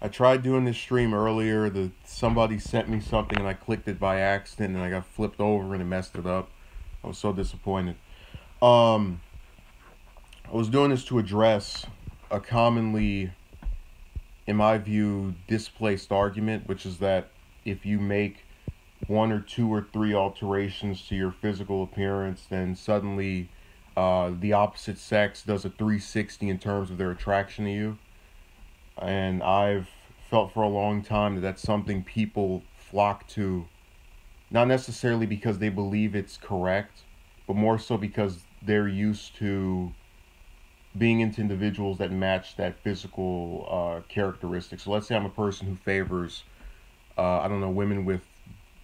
I tried doing this stream earlier. Somebody sent me something and I clicked it by accident and I got flipped over and it messed it up. I was so disappointed. Um, I was doing this to address a commonly, in my view, displaced argument, which is that if you make one or two or three alterations to your physical appearance, then suddenly the opposite sex does a 360 in terms of their attraction to you. And I've felt for a long time that that's something people flock to, not necessarily because they believe it's correct, but more so because they're used to being into individuals that match that physical characteristic. So let's say I'm a person who favors, I don't know, women with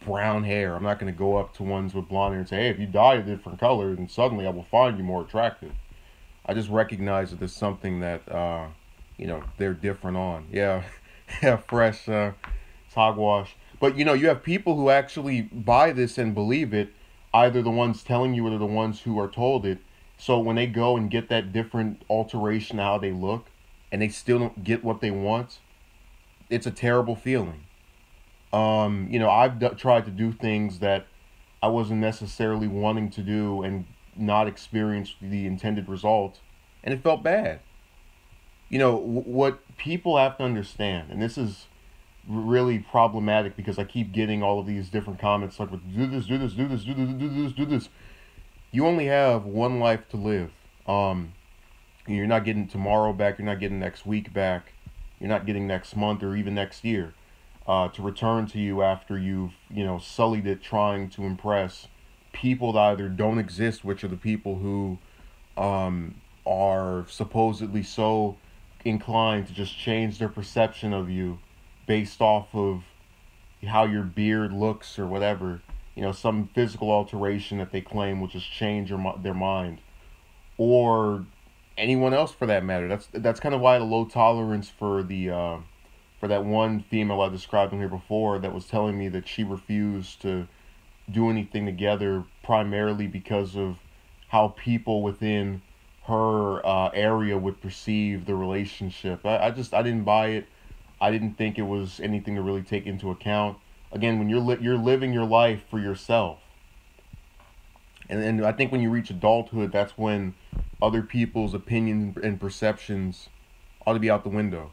brown hair. I'm not going to go up to ones with blonde hair and say, hey, if you dye a different color, then suddenly I will find you more attractive. I just recognize that there's something that, they're different on. Yeah, yeah, fresh, it's hogwash. But, you have people who actually buy this and believe it, either the ones telling you or the ones who are told it. So when they go and get that different alteration how they look, and they still don't get what they want, it's a terrible feeling. I've tried to do things that I wasn't necessarily wanting to do and not experience the intended result, and it felt bad. What people have to understand, and this is really problematic because I keep getting all of these different comments like, do this, do this, do this, do this, do this, do this. You only have one life to live. You're not getting tomorrow back. You're not getting next week back. You're not getting next month or even next year to return to you after you've, sullied it trying to impress people that either don't exist, which are the people who are supposedly so inclined to just change their perception of you based off of how your beard looks or whatever. Some physical alteration that they claim will just change their mind, or anyone else for that matter. That's kind of why the low tolerance for that one female I described in here before that was telling me that she refused to do anything together primarily because of how people within her area would perceive the relationship. I didn't buy it. I didn't think it was anything to really take into account. Again, when you're living your life for yourself, and I think when you reach adulthood, that's when other people's opinions and perceptions ought to be out the window,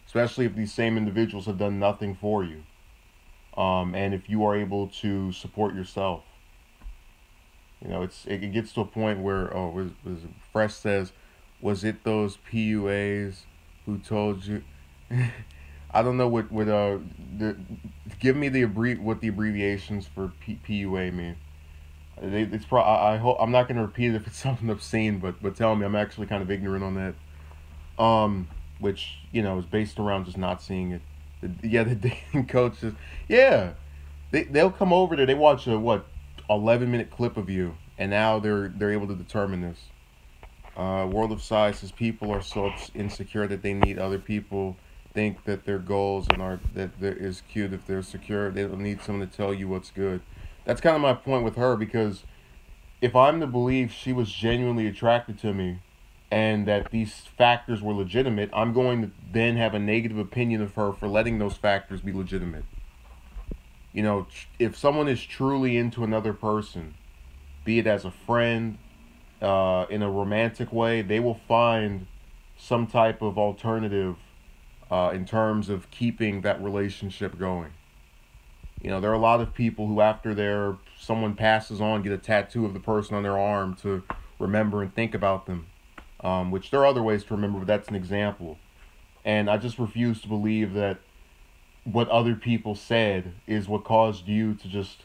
especially if these same individuals have done nothing for you, and if you are able to support yourself. It gets to a point where Fresh says, was it those PUAs who told you? I don't know give me what the abbreviations for PUA mean. It's I hope I'm not going to repeat it if it's something obscene, but tell me, I'm actually kind of ignorant on that. Which is based around just not seeing it. The dating coaches, yeah, they'll come over there. They watch a 11-minute clip of you, and now they're able to determine this. World of Size says people are so insecure that they need other people think that their goals and are that is cute if they're secure. They don't need someone to tell you what's good. That's kind of my point with her, because if I'm to believe she was genuinely attracted to me and that these factors were legitimate, I'm going to then have a negative opinion of her for letting those factors be legitimate. If someone is truly into another person, be it as a friend, in a romantic way, they will find some type of alternative in terms of keeping that relationship going. There are a lot of people who, after someone passes on, get a tattoo of the person on their arm to remember and think about them. Which there are other ways to remember, but that's an example. And I just refuse to believe that what other people said is what caused you to just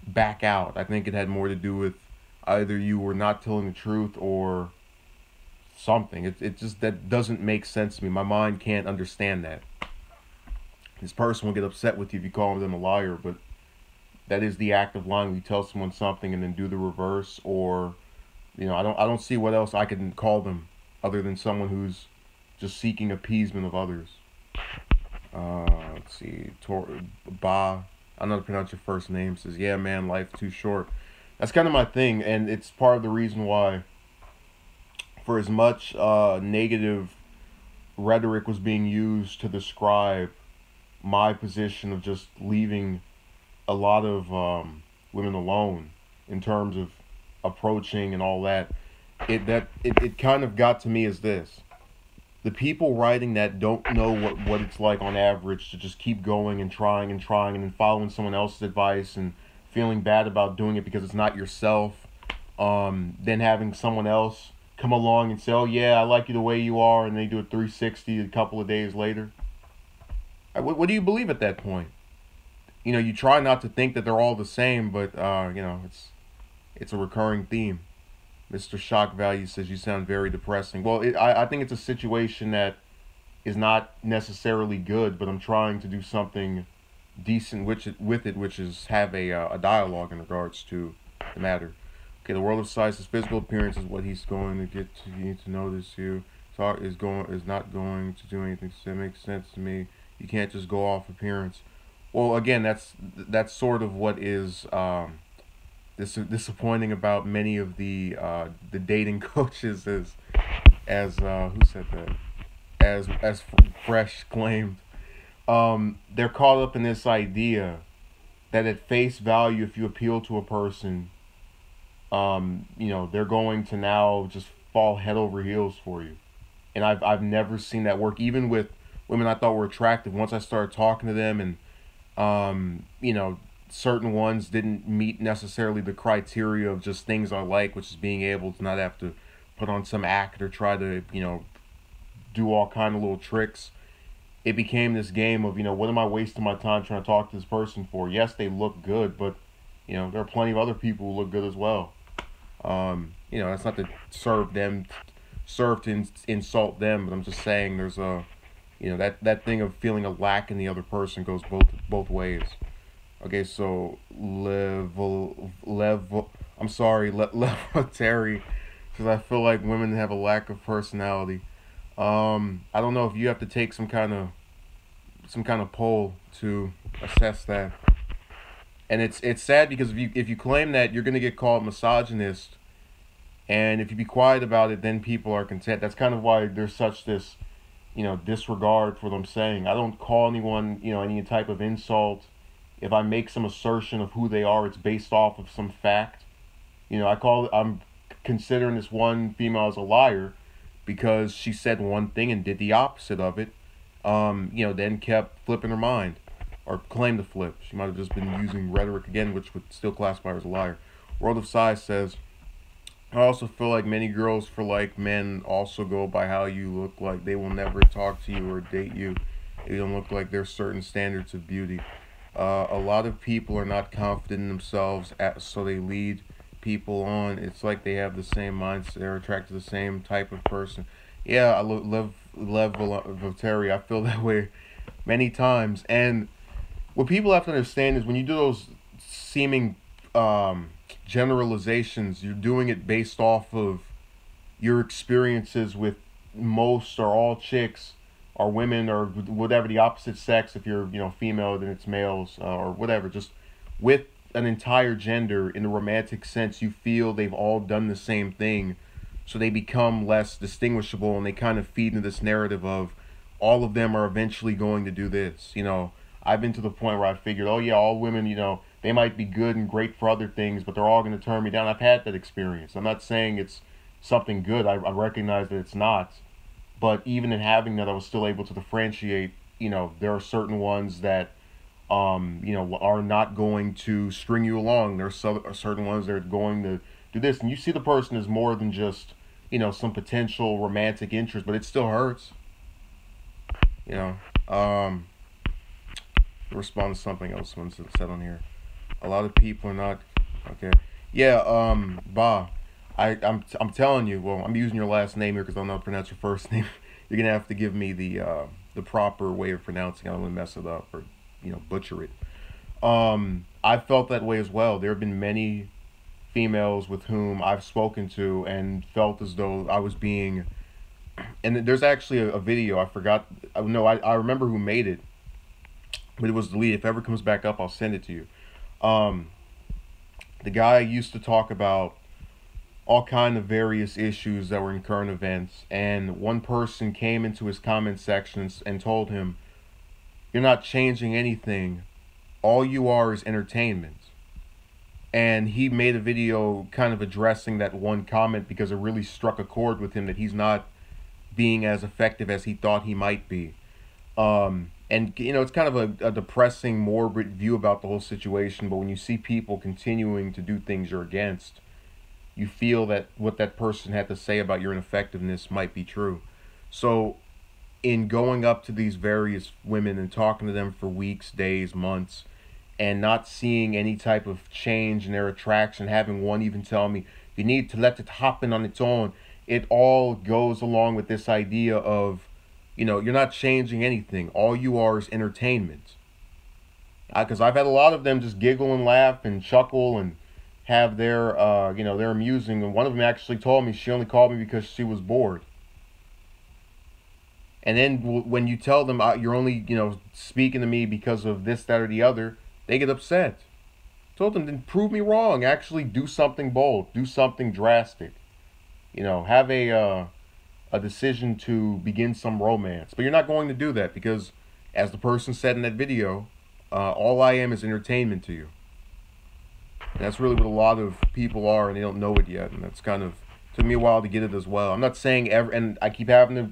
back out. I think it had more to do with either you were not telling the truth or something. It just, that doesn't make sense to me. My mind can't understand that. This person will get upset with you if you call them a liar, but that is the act of lying. When you tell someone something and then do the reverse, or I don't see what else I can call them other than someone who's just seeking appeasement of others. Let's see, Ba, I don't know how to pronounce your first name, says, yeah, man, life too short. That's kind of my thing, and it's part of the reason why, for as much negative rhetoric was being used to describe my position of just leaving a lot of women alone in terms of approaching and all that. It kind of got to me as this: the people writing that don't know what it's like on average to just keep going and trying and then following someone else's advice and feeling bad about doing it because it's not yourself. Then having someone else come along and say, "Oh yeah, I like you the way you are," and they do a 360 a couple of days later. What do you believe at that point? You try not to think that they're all the same, but it's a recurring theme. Mr. Shock Value says you sound very depressing. Well, I think it's a situation that is not necessarily good, but I'm trying to do something decent with it, which is have a dialogue in regards to the matter. Okay, the world of size, his physical appearance is what he's going to get to. You need to notice you. Talk is not going to do anything that makes sense to me. You can't just go off appearance. Well, again, that's sort of what is disappointing about many of the dating coaches, as who said that, as Fresh claimed. They're caught up in this idea that at face value, if you appeal to a person, they're going to now just fall head over heels for you. And I've never seen that work, even with women I thought were attractive. Once I started talking to them, and certain ones didn't meet necessarily the criteria of just things I like, which is being able to not have to put on some act or try to, do all kind of little tricks. It became this game of, what am I wasting my time trying to talk to this person for? Yes, they look good, but, there are plenty of other people who look good as well. That's not to serve to insult them, but I'm just saying there's that thing of feeling a lack in the other person goes both ways. Okay, so Terry says I feel like women have a lack of personality. I don't know if you have to take some kind of poll to assess that. And it's sad because if you claim that, you're gonna get called misogynist, and if you be quiet about it, then people are content. That's kind of why there's such this, disregard for them saying. I don't call anyone, any type of insult. If I make some assertion of who they are, it's based off of some fact. I'm considering this one female as a liar because she said one thing and did the opposite of it. Then kept flipping her mind, or claimed to flip. She might have just been using rhetoric again, which would still classify her as a liar. World of Size says, I also feel like many girls, for like men, also go by how you look like. They will never talk to you or date you. They don't look like there's certain standards of beauty. A lot of people are not confident in themselves, so they lead people on. It's like they have the same mindset. They're attracted to the same type of person. Yeah, I love Voltaire. I feel that way many times. And what people have to understand is when you do those seeming generalizations, you're doing it based off of your experiences with most or all chicks or women or whatever the opposite sex. If you're female, then it's males or whatever. Just with an entire gender in a romantic sense, you feel they've all done the same thing, so they become less distinguishable, and they kind of feed into this narrative of all of them are eventually going to do this. I've been to the point where I figured, oh yeah, all women, they might be good and great for other things, but they're all going to turn me down. I've had that experience. I'm not saying it's something good. I recognize that it's not. But even in having that, I was still able to differentiate. There are certain ones that, are not going to string you along. There are certain ones that are going to do this. And you see the person as more than just, some potential romantic interest, but it still hurts. Respond to something else when it's said on here. A lot of people are not okay. Yeah, I'm telling you. Well, I'm using your last name here because I don't know how to pronounce your first name. You're gonna have to give me the proper way of pronouncing it. I don't want to mess it up or butcher it. I felt that way as well. There have been many females with whom I've spoken to and felt as though I was being. And there's actually a video I forgot. No, I remember who made it, but it was deleted. If it ever comes back up, I'll send it to you. The guy used to talk about all kind of various issues that were in current events, and one person came into his comment sections and told him, "You're not changing anything. All you are is entertainment." And he made a video kind of addressing that one comment because it really struck a chord with him that he's not being as effective as he thought he might be. And, you know, it's kind of a depressing, morbid view about the whole situation, but when you see people continuing to do things you're against, you feel that what that person had to say about your ineffectiveness might be true. So, in going up to these various women and talking to them for weeks, days, months, and not seeing any type of change in their attraction, having one even tell me, "You need to let it happen on its own," it all goes along with this idea of, you know, you're not changing anything. All you are is entertainment. Because I've had a lot of them just giggle and laugh and chuckle and have their, you know, they're amusing. And one of them actually told me she only called me because she was bored. And then when you tell them you're only, you know, speaking to me because of this, that, or the other, they get upset. I told them, then prove me wrong. Actually do something bold. Do something drastic. You know, have a decision to begin some romance. But you're not going to do that because, as the person said in that video, all I am is entertainment to you. And that's really what a lot of people are, and they don't know it yet. And that's kind of, took me a while to get it as well. I'm not saying and I keep having to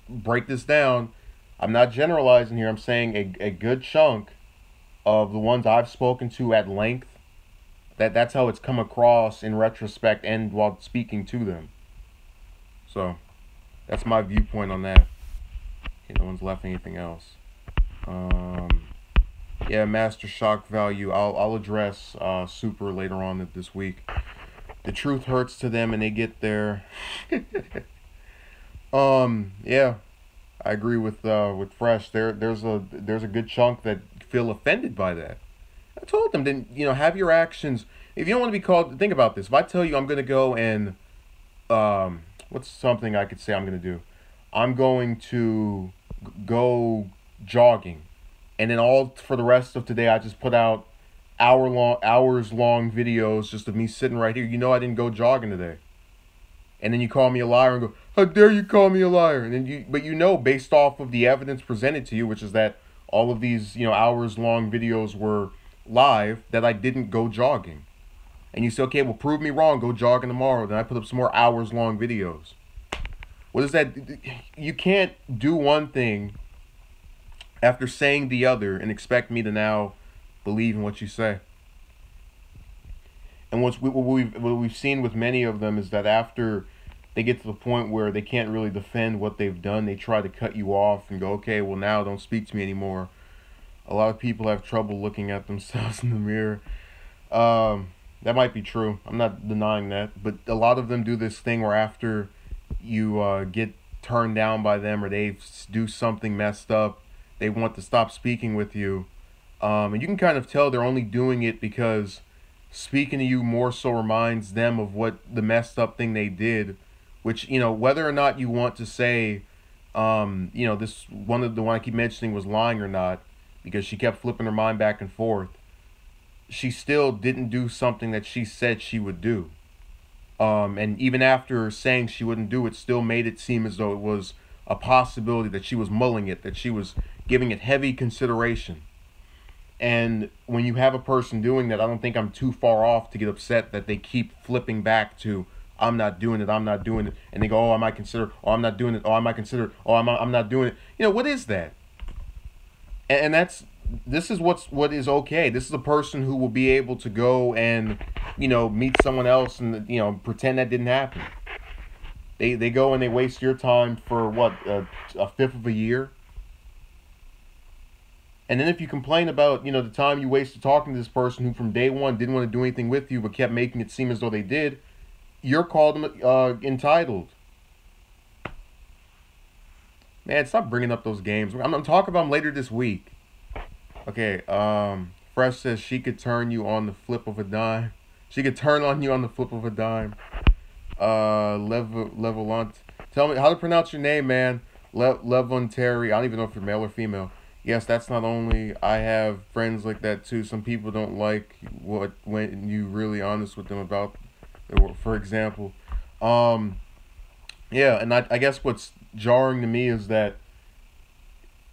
break this down. I'm not generalizing here. I'm saying a good chunk of the ones I've spoken to at length, that's how it's come across in retrospect and while speaking to them. So, that's my viewpoint on that. Okay, no one's left anything else. Yeah, Master Shock Value. I'll address Super later on this week. The truth hurts to them, and they get there. Yeah, I agree with Fresh. There's a good chunk that feel offended by that. I told them, then, you know, have your actions. If you don't want to be called, think about this. If I tell you I'm gonna go and what's something I could say I'm gonna do? I'm going to go jogging, and then all for the rest of today I just put out hours long videos just of me sitting right here. You know I didn't go jogging today. And then you call me a liar and go, "How dare you call me a liar?" And then but you know, based off of the evidence presented to you, which is that all of these, you know, hours long videos were live, that I didn't go jogging. And you say, "Okay, well, prove me wrong, go jogging tomorrow." Then I put up some more hours long videos. What is that? You can't do one thing after saying the other and expect me to now believe in what you say. And what we've seen with many of them is that after they get to the point where they can't really defend what they've done, they try to cut you off and go, "Okay, well, now don't speak to me anymore." A lot of people have trouble looking at themselves in the mirror. That might be true. I'm not denying that. But a lot of them do this thing where after you get turned down by them or they do something messed up, they want to stop speaking with you. And you can kind of tell they're only doing it because speaking to you more so reminds them of what the messed up thing they did, which, you know, whether or not you want to say, you know, this one of the one I keep mentioning was lying or not, because she kept flipping her mind back and forth. She still didn't do something that she said she would do. And even after saying she wouldn't do it, still made it seem as though it was a possibility, that she was mulling it, that she was giving it heavy consideration. And when you have a person doing that, I don't think I'm too far off to get upset that they keep flipping back to, "I'm not doing it, I'm not doing it." And they go, "Oh, I might consider, oh, I'm not doing it, oh, I might consider, oh, I'm not doing it." You know, what is that? And this is what is okay. This is a person who will be able to go and, you know, meet someone else and, you know, pretend that didn't happen. They go and they waste your time for what, a fifth of a year. And then if you complain about, you know, the time you wasted talking to this person who from day one didn't want to do anything with you but kept making it seem as though they did, you're called entitled. Man, stop bringing up those games. I'm talking about them later this week. Okay, Fresh says she could turn you on the flip of a dime. She could turn on you on the flip of a dime. Levelant. Tell me how to pronounce your name, man. Levontary. I don't even know if you're male or female. Yes, that's not only. I have friends like that too. Some people don't like when you really honest with them about for example. Um, yeah, and I guess what's jarring to me is that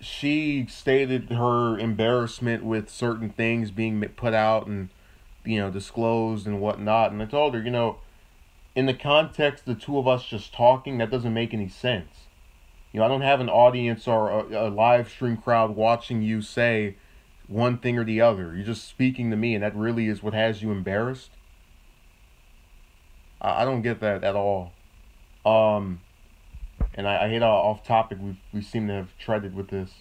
she stated her embarrassment with certain things being put out and, disclosed and whatnot. And I told her, in the context of the two of us just talking, that doesn't make any sense. I don't have an audience or a live stream crowd watching you say one thing or the other. You're just speaking to me, and that really is what has you embarrassed. I don't get that at all. Um, and I hate how off topic we seem to have treaded with this.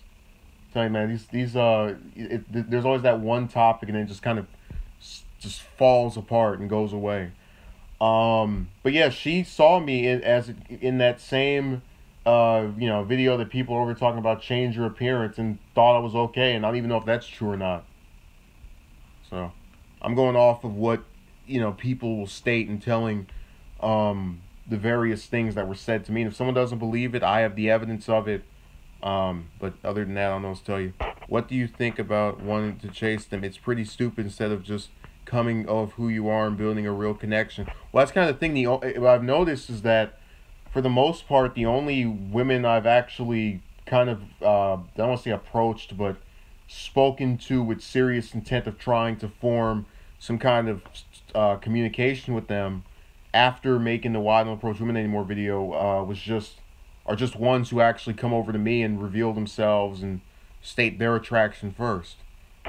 Tell you, man, there's always that one topic, and then it just kind of just falls apart and goes away. But yeah, she saw me in that same video that people are over talking about change your appearance and thought I was okay, and I don't even know if that's true or not. So I'm going off of what people will state and telling the various things that were said to me. And if someone doesn't believe it, I have the evidence of it. But other than that, I don't know what to tell you. What do you think about wanting to chase them? It's pretty stupid instead of just coming of who you are and building a real connection. Well, that's kind of the thing. What I've noticed is that for the most part, the only women I've actually kind of, I don't want to say approached, but spoken to with serious intent of trying to form some kind of communication with them after making the Why Don't Approach Women Anymore video are just ones who actually come over to me and reveal themselves and state their attraction first.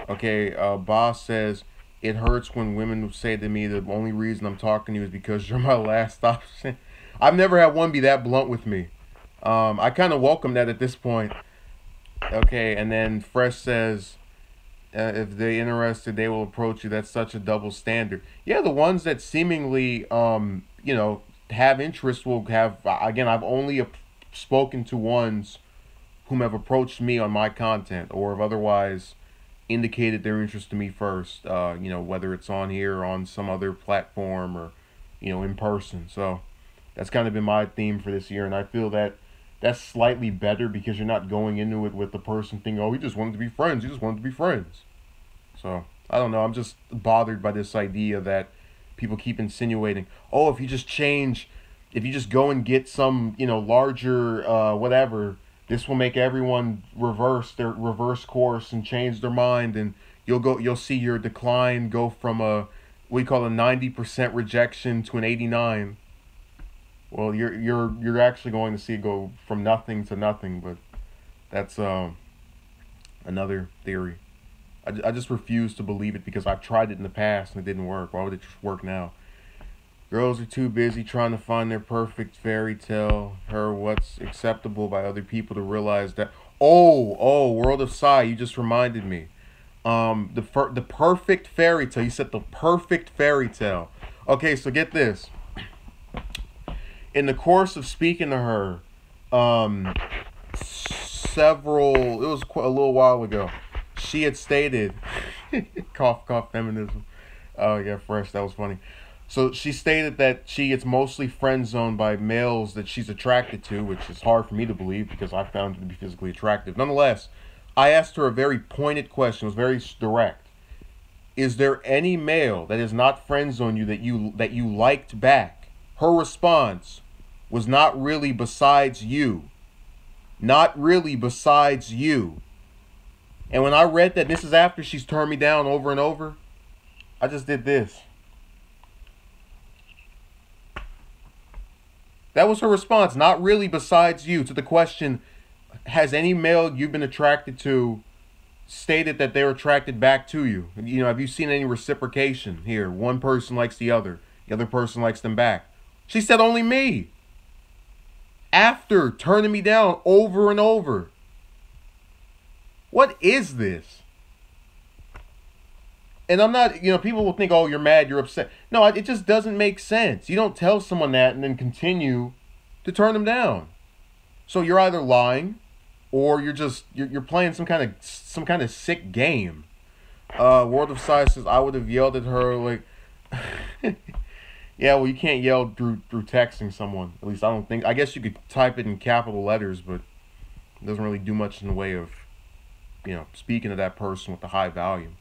Okay, Boss says, it hurts when women say to me the only reason I'm talking to you is because you're my last option. I've never had one be that blunt with me. I kind of welcome that at this point. Okay, and then Fresh says, if they're interested, they will approach you. That's such a double standard. Yeah, the ones that seemingly, have interest will have, again, I've only spoken to ones whom have approached me on my content or have otherwise indicated their interest to me first, whether it's on here or on some other platform or, in person. So that's kind of been my theme for this year, and I feel that that's slightly better because you're not going into it with the person thinking, oh, he just wanted to be friends. He just wanted to be friends. So, I don't know. I'm just bothered by this idea that people keep insinuating, oh, if you just go and get some, larger, whatever, this will make everyone reverse their reverse course and change their mind, and you'll see your decline go from what we call a 90% rejection to an 89. Well, you're actually going to see it go from nothing to nothing, but that's another theory. I just refuse to believe it because I've tried it in the past and it didn't work. Why would it just work now? Girls are too busy trying to find their perfect fairy tale, what's acceptable by other people to realize that. Oh, World of Psy, you just reminded me. The perfect fairy tale. You said the perfect fairy tale. Okay, so get this. In the course of speaking to her, it was a little while ago, she had stated, cough, feminism. Oh, yeah, Fresh, that was funny. So she stated that she gets mostly friend zoned by males that she's attracted to, which is hard for me to believe because I found her to be physically attractive. Nonetheless, I asked her a very pointed question. It was very direct. Is there any male that is not friend zoned you that you liked back? Her response was not really besides you. Not really besides you. And when I read that, this is after she's turned me down over and over, I just did this. That was her response, not really besides you, to the question, has any male you've been attracted to stated that they're attracted back to you? Have you seen any reciprocation here? One person likes the other person likes them back. She said only me. After turning me down over and over. What is this? And I'm not, people will think, oh, you're mad, you're upset. No, it just doesn't make sense. You don't tell someone that and then continue to turn them down. So you're either lying or you're playing some kind of sick game. World of Size says, I would have yelled at her like, yeah, well, you can't yell through texting someone. At least I don't think. I guess you could type it in capital letters, but it doesn't really do much in the way of, speaking to that person with the high volume.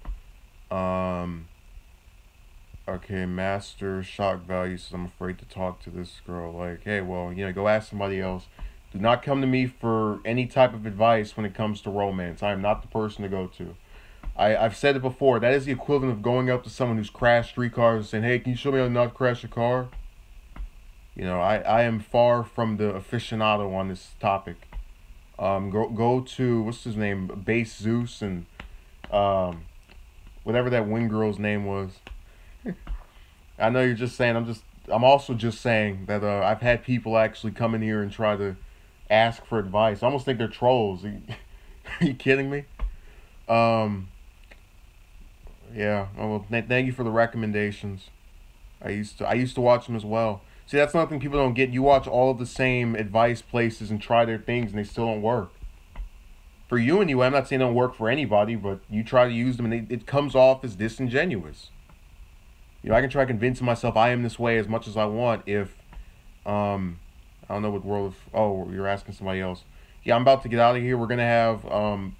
Okay, master shock value says I'm afraid to talk to this girl. Like, hey, well, go ask somebody else. Do not come to me for any type of advice when it comes to romance. I am not the person to go to. I've said it before. That is the equivalent of going up to someone who's crashed 3 cars and saying, hey, can you show me how to not crash a car? I am far from the aficionado on this topic. Go to, what's his name? Base Zeus and whatever that wing girl's name was. I know you're just saying. I'm also just saying that I've had people actually come in here and try to ask for advice. I almost think they're trolls. Are you kidding me? Yeah. Well, thank you for the recommendations. I used to watch them as well. See, that's another thing people don't get. You watch all of the same advice places and try their things, and they still don't work. For you anyway, I'm not saying they don't work for anybody, but you try to use them, and it comes off as disingenuous. I can try convincing myself I am this way as much as I want if, I don't know what world of, oh, you're asking somebody else. Yeah, I'm about to get out of here. We're going to have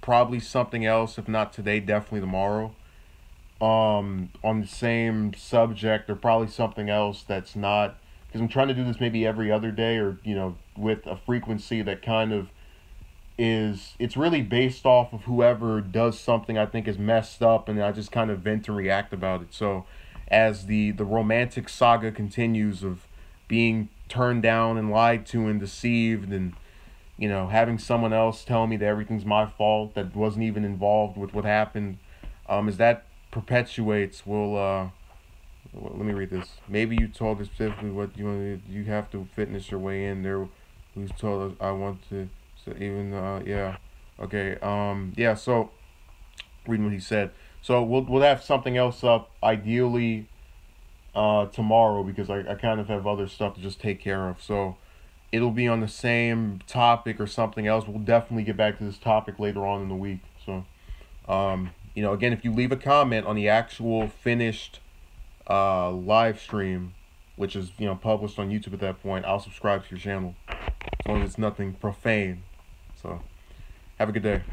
probably something else, if not today, definitely tomorrow, on the same subject, or probably something else that's not, because I'm trying to do this maybe every other day, or, with a frequency that kind of it's really based off of whoever does something I think is messed up, and I just kind of vent and react about it. So as the romantic saga continues of being turned down and lied to and deceived, and having someone else tell me that everything's my fault that wasn't even involved with what happened, as that perpetuates, let me read this. Maybe you told us specifically what you have to fitness your way in there. Who's told us I want to, so even yeah, okay, yeah. So reading what he said. So we'll have something else up ideally tomorrow, because I kind of have other stuff to just take care of. So it'll be on the same topic or something else. We'll definitely get back to this topic later on in the week. So again, if you leave a comment on the actual finished live stream, which is published on YouTube at that point, I'll subscribe to your channel as long as it's nothing profane. So have a good day.